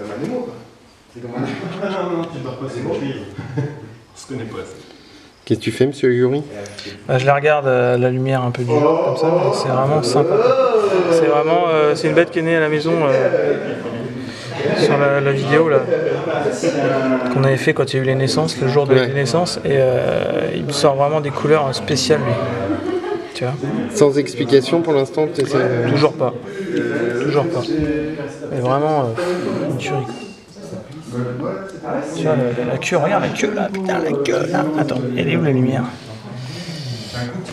comme un Nemo, quoi. C'est comme un Nemo. Non, tu dois pas, c'est bon. On se connaît pas assez. Qu'est-ce que tu fais, monsieur Yuri? Je la regarde à la lumière un peu du jour, comme ça, c'est vraiment sympa. C'est vraiment, c'est une bête qui est née à la maison sur la vidéo là qu'on avait fait quand il y a eu les naissances, le jour de les naissances, et il me sort vraiment des couleurs spéciales lui. Tu vois. Sans explication pour l'instant, tu essaies... Toujours pas. Toujours pas. Mais vraiment une tuerie. Tu vois la queue, regarde la queue là, putain la queue là. Attends, elle est où la lumière?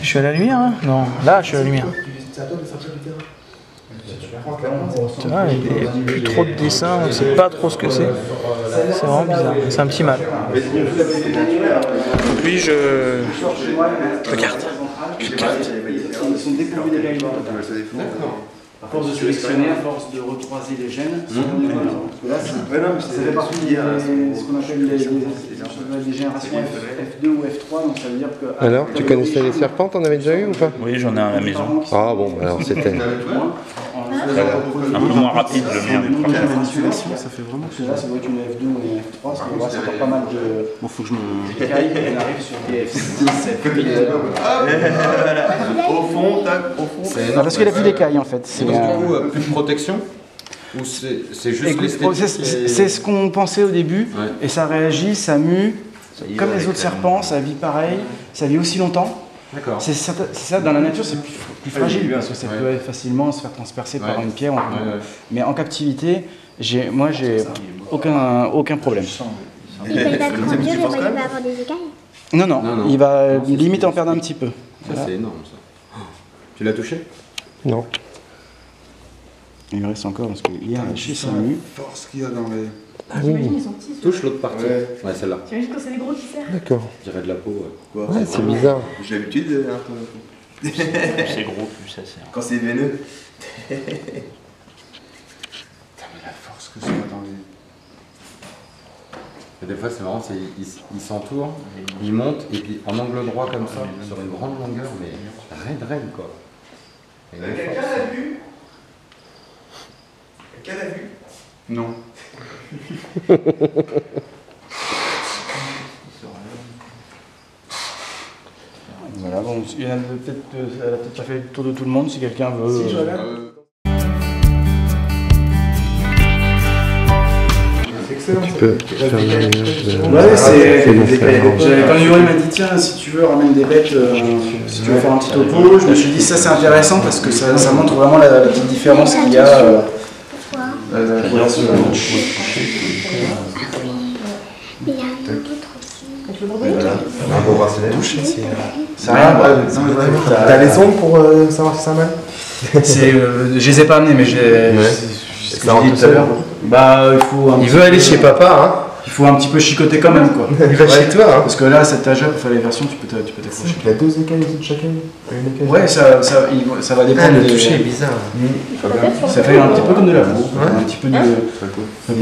Je suis à la lumière hein? Non, là je suis à la lumière. Tu vois, il n'y a plus trop de dessins, on ne sait pas trop ce que c'est. C'est vraiment bizarre, c'est un petit mâle. Donc lui je garde. Ils sont dépourvus d'éléments. À force de sélectionner, à force de recroiser les gènes, parce que là, ça fait partie de ce qu'on appelle les générations F2 ou F3, donc ça veut dire que... Alors, tu connaissais les serpents, t'en avais déjà eu ou pas? Oui, j'en ai un à la maison. Ah bon, alors c'était... Un peu moins rapide le mien. Ça fait vraiment que là, ça doit être une F2 ou une F3, parce que là, ça fait pas mal de... Bon, faut que je me... Écailles, on arrive sur des F6, F8... Au fond, tac, au fond. Parce qu'il a plus d'écailles en fait. Et donc du coup, plus de protection? Ou c'est juste l'esthétique? C'est ce qu'on pensait au début, et ça réagit, ça mue, comme les autres serpents, ça vit pareil, ça vit aussi longtemps. D'accord. C'est ça, dans la nature c'est plus fragile, parce que ça peut facilement se faire transpercer par une pierre. Mais en captivité, moi j'ai aucun problème. Il va pas grandir, il va avoir des écailles? Non, il va limite en perdre un petit peu. Ça c'est énorme ça. Tu l'as touché? Non. Il me reste encore, parce qu'il y a chez Samu. Force qu'il y a dans les... Ah oui. Touche l'autre partie. Ouais, celle-là. Tu imagines quand c'est les gros qui serrent? D'accord. Je dirais de la peau, ouais. Ouais, c'est bizarre. J'ai l'habitude un peu. Plus c'est gros, plus ça sert. Quand c'est veineux. Putain, mais la force que ça a dans les... Et des fois c'est marrant, il s'entoure, il monte, et puis en angle droit comme ça, sur une grande longueur, mais raide quoi. Quelqu'un l'a vu? Quelqu'un l'a vu? Non. Voilà, bon, il y en a peut-être, elle a peut-être pas fait le tour de tout le monde, si quelqu'un veut... Si, Tu peux faire le ménage de... Ouais, c'est... Quand Yuri m'a dit, tiens, si tu veux, ramène des bêtes, si tu veux faire un petit topo, je me suis dit, ça c'est intéressant, parce que ça montre vraiment la petite différence qu'il y a. Un beau bracelet. C'est rien. T'as les ongles pour savoir si c'est un mâle? Je les ai pas amenés, mais j'ai... C'est ce que j'ai dit tout à l'heure. Bah, il veut aller chez papa, hein? Il faut un petit peu chicoter quand même, quoi. Il va chez toi, hein? Parce que là, cet âge-là, pour faire les versions, tu peux t'accrocher. Il y a 2 écailles de chacun? Ouais, ça va dépendre. Le toucher est bizarre. Ça fait un petit peu comme de la boue. Un petit peu de...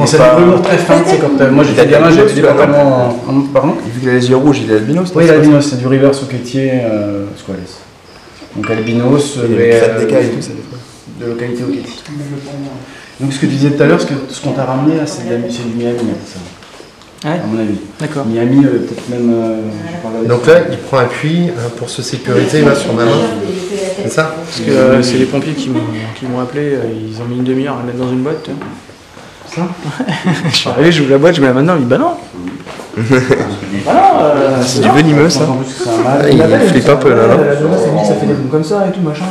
C'est des velours très fins, c'est comme moi j'étais gamin, j'avais des pantalons en... Pardon? Vu qu'il a les yeux rouges, il est albinos? Oui, l'albinos, c'est du reverse oquetier squales. Donc albinos, de localité oquetie. Donc ce que tu disais tout à l'heure, ce qu'on t'a ramené là, c'est du Miami, ça. Ouais. À mon avis. D'accord. Miami, peut-être même... Donc là, il prend appui pour se sécuriser là, sur ma main. C'est ça? Parce que c'est les pompiers qui m'ont appelé, ils ont mis une demi-heure à la mettre dans une boîte. Ça? Je suis arrivé, j'ouvre la boîte, je mets la main dedans, il me dit bah non. C'est du venimeux ça. Il flippe un peu là. Ça fait des bouts comme ça et tout machin.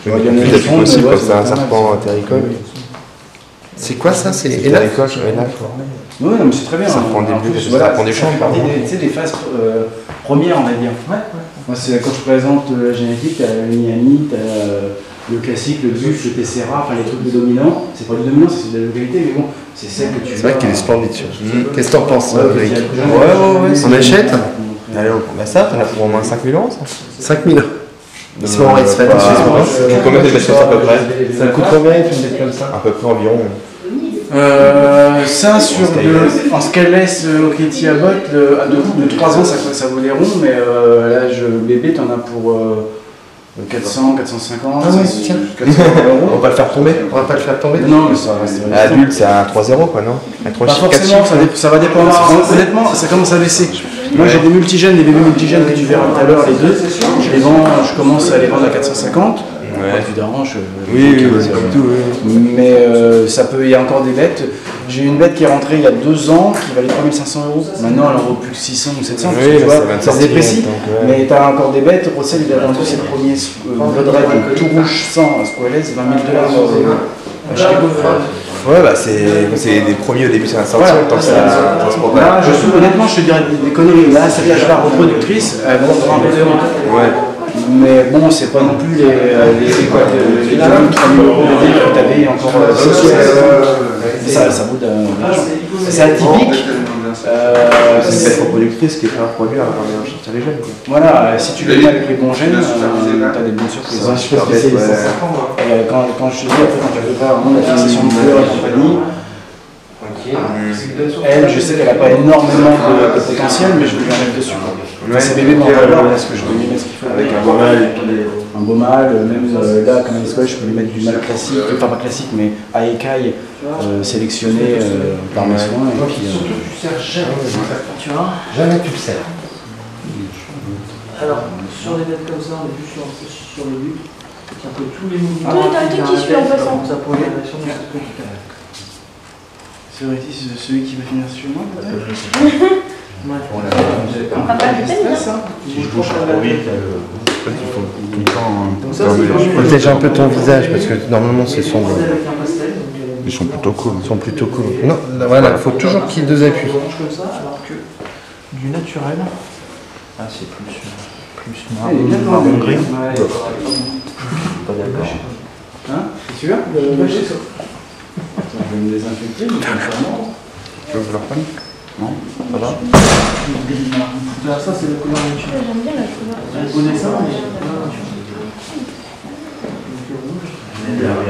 C'est possible quand c'est un serpent terricole. C'est quoi ça? C'est Élaf? Oui, mais c'est très bien. Ça prend des champs. Tu sais, des phases premières, on va dire. Moi, c'est quand je présente la génétique, t'as le Miami, t'as le classique, le buff, le Tessera, enfin les trucs de dominants. C'est pas du dominant, c'est de la localité, mais bon, c'est celle que tu... C'est vrai qu'il est splendide. Qu'est-ce que t'en penses, Loïc? Ouais. On achète? Allez, on prend ça, t'en as pour au moins 5 000 €, ça? 5 000 €. C'est bon, il se fait combien de bêtes à peu près? Ça coûte combien une bête comme ça? À peu près environ. Ça sur en Scaleless Oquetie à botte, à de 3 ans ça vaut des ronds, mais l'âge bébé t'en as pour 400, 450. Ah ouais, tiens. 400 On va pas le faire tomber. On va pas le faire tomber. Non, mais ça reste. Adulte, c'est un 3-0 quoi, non? Un 3 Pas forcément, ça va dépendre. Honnêtement, ça commence à baisser. Moi j'ai des multigènes, des bébés multigènes que tu verras tout à l'heure, les deux. Je commence à les vendre à 450. Ouais. Tu déranges. Oui, c'est pas du tout. Mais il y a encore des bêtes. J'ai une bête qui est rentrée il y a 2 ans qui valait 3500 €. Maintenant elle en vaut plus que 600 ou 700. Oui, parce que, tu vois, ça se déprécie. Mais tu as encore des bêtes. Rossel il a vendu ses premiers Blood Red tout rouge sans squalets, $20 000 à Chicago. Ouais, bah c'est des premiers au début, c'est un sortie, Voilà, tant que ça transporte pas. Là, honnêtement, je te dirais des conneries. Là, cette âge-là reproductrice, elle va encore un peu de haut. Ouais. Mais bon, c'est pas non plus les 2 000, 3 000 € que tu avais encore. Ça vaut d'argent. C'est atypique. C'est une bête reproductrice qui est pas reproduite à sortir les jeunes. Voilà, si tu le mets avec les bons gènes, tu as des bonnes surprises. C'est super bête, Quand je te dis, après, quand tu veux faire vraiment la fixation de fleurs et compagnie, elle, je sais qu'elle n'a pas énormément de potentiel, mais je vais lui en mettre dessus. Ces bébés m'en valent parce que je peux lui mettre ce qu'il faut. Avec un beau mâle, un beau mâle, même là, comme elle se je peux lui mettre du mâle classique, enfin pas classique, mais à écaille, sélectionné par mes soins. Et puis, Surtout, tu sers jamais. Tu vois? Jamais tu le sers. Alors, sur des bêtes comme ça, on est plus sur le but. C'est un peu tous les mouvements. Toi, t'as un truc qui suit en passant. Ça pour les réactions de ce que tu fais. c'est vrai, c'est celui qui va finir sur moi, peut-être. Ah, pas de peine, ça. Si je bouge trop vite, il faut tout le temps. Protège un peu ton visage parce que normalement ce sont. Ils sont plutôt cool. Ils sont plutôt cool. Non, voilà, il faut toujours qu'il y ait 2 appuis. Comme ça, alors que du naturel. Ah, c'est plus marron gris. Pas d'accord. Hein? C'est sûr? Je vais me désinfecter, mais Tu veux que je le reprenne? Non? Ça va? Ça, c'est la couleur naturelle. J'aime bien la couleur. Vous connaissez ça, mais c'est la couleur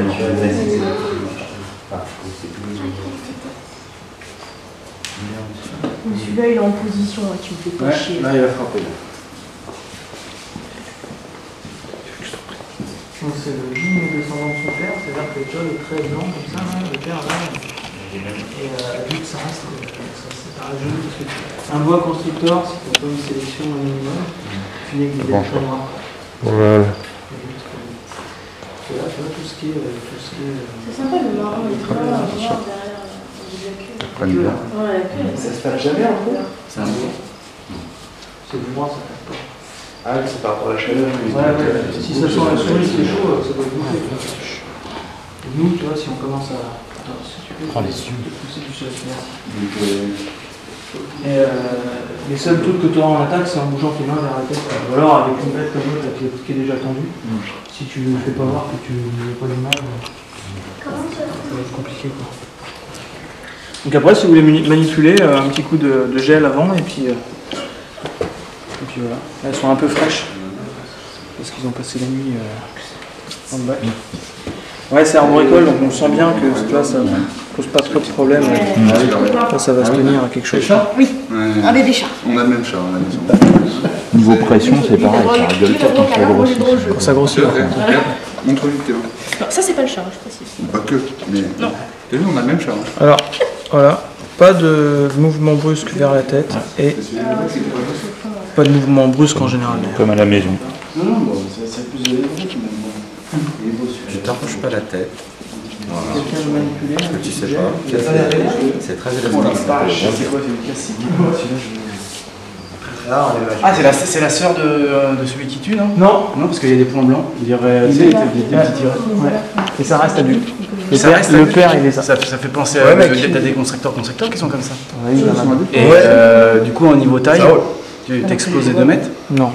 naturelle. Celui-là, il est en position, là, tu me fais pas chier. là, il va frapper. Donc c'est le ligne descendant de son père, c'est-à-dire que tu vois le trait blanc comme ça, là, le père là, et vu que ça reste, ça rajoute, parce que un bois constructeur, c'est pour pas une sélection un minimum, tu finis avec des bêtes très noires. Voilà. Et là, tu vois tout ce qui est... C'est sympa le marron, il est très noir derrière la queue. Prenne bien. Ouais, la queue. Ça se passe jamais un peu? C'est un bois. C'est du noir, ça passe pas. Ah oui, c'est par rapport à la chaleur. Ouais, si ça sent la souris, c'est chaud, ça doit bouffer. Et nous, tu vois, si on commence à... Attends, si tu peux... Prends les yeux. Pousser du sol, merci. Et les seuls trucs que tu auras en attaque, c'est en bougeant tes mains vers la tête. Ou alors avec une bête comme l'autre qui est déjà tendue. Si tu ne fais pas voir que tu n'as pas du mal, ça va être compliqué quoi. Donc après, si vous voulez manipuler, un petit coup de gel avant et puis voilà. Là, elles sont un peu fraîches parce qu'ils ont passé la nuit en bac. Ouais, c'est arboricole, donc on sent bien que tu vois, ça pose pas trop de problèmes. Ça va se tenir à quelque chose. Oui, un bébé chat. On a le même chat à la maison. Niveau pression, c'est pareil, ça rigole pas quand ça grossit. Quand ça grossit. Montre-lui Théo. Non, ça c'est pas le chat, je précise. Pas que, mais. Non. T'as vu, on a le même chat. Alors, voilà, pas de mouvement brusque vers la tête et pas de mouvement brusque en général. Comme à la maison. Non, bon, c'est plus de l'évolution qui m'aime. Tu t'approches pas la tête. Voilà. Quelqu'un veut manipuler Parce que tu sais pas. C'est très élastique. C'est quoi, c'est une classique? Ah, c'est la sœur de celui qui tue, non? Non. Non, parce qu'il y a des points blancs. Il y aurait, tu sais, des petits tirets. Ouais. Et ça reste adulte. Le père, il est ça. Ça fait penser à t'as des constructeurs qui sont comme ça. Et du coup, en niveau taille, tu t'exploses les 2 mètres? Non.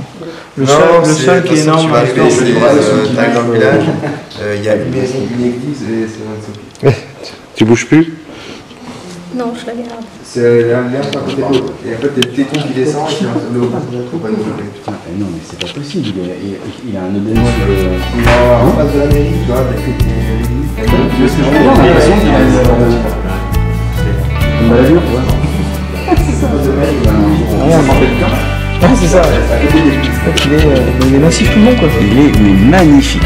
Le seul qui est énorme, tu vas arriver, t'arrives dans le village, il y a une maison, une église et c'est un Tu bouges plus? Non, je la garde. C'est un lien sur un côté de l'autre. Et en fait, il y a le téton qui descend et puis le haut. Faut pas nous oublier. Putain, non, mais c'est pas possible. Il a un œdème. Non, en face de la mairie, tu vois, avec les. Tu veux ce que je veux dire? J'ai l'impression qu'il a une maladie, tu vois. rien, on en fait c'est ça. Donc il est massif tout le long quoi. Il est mais magnifique.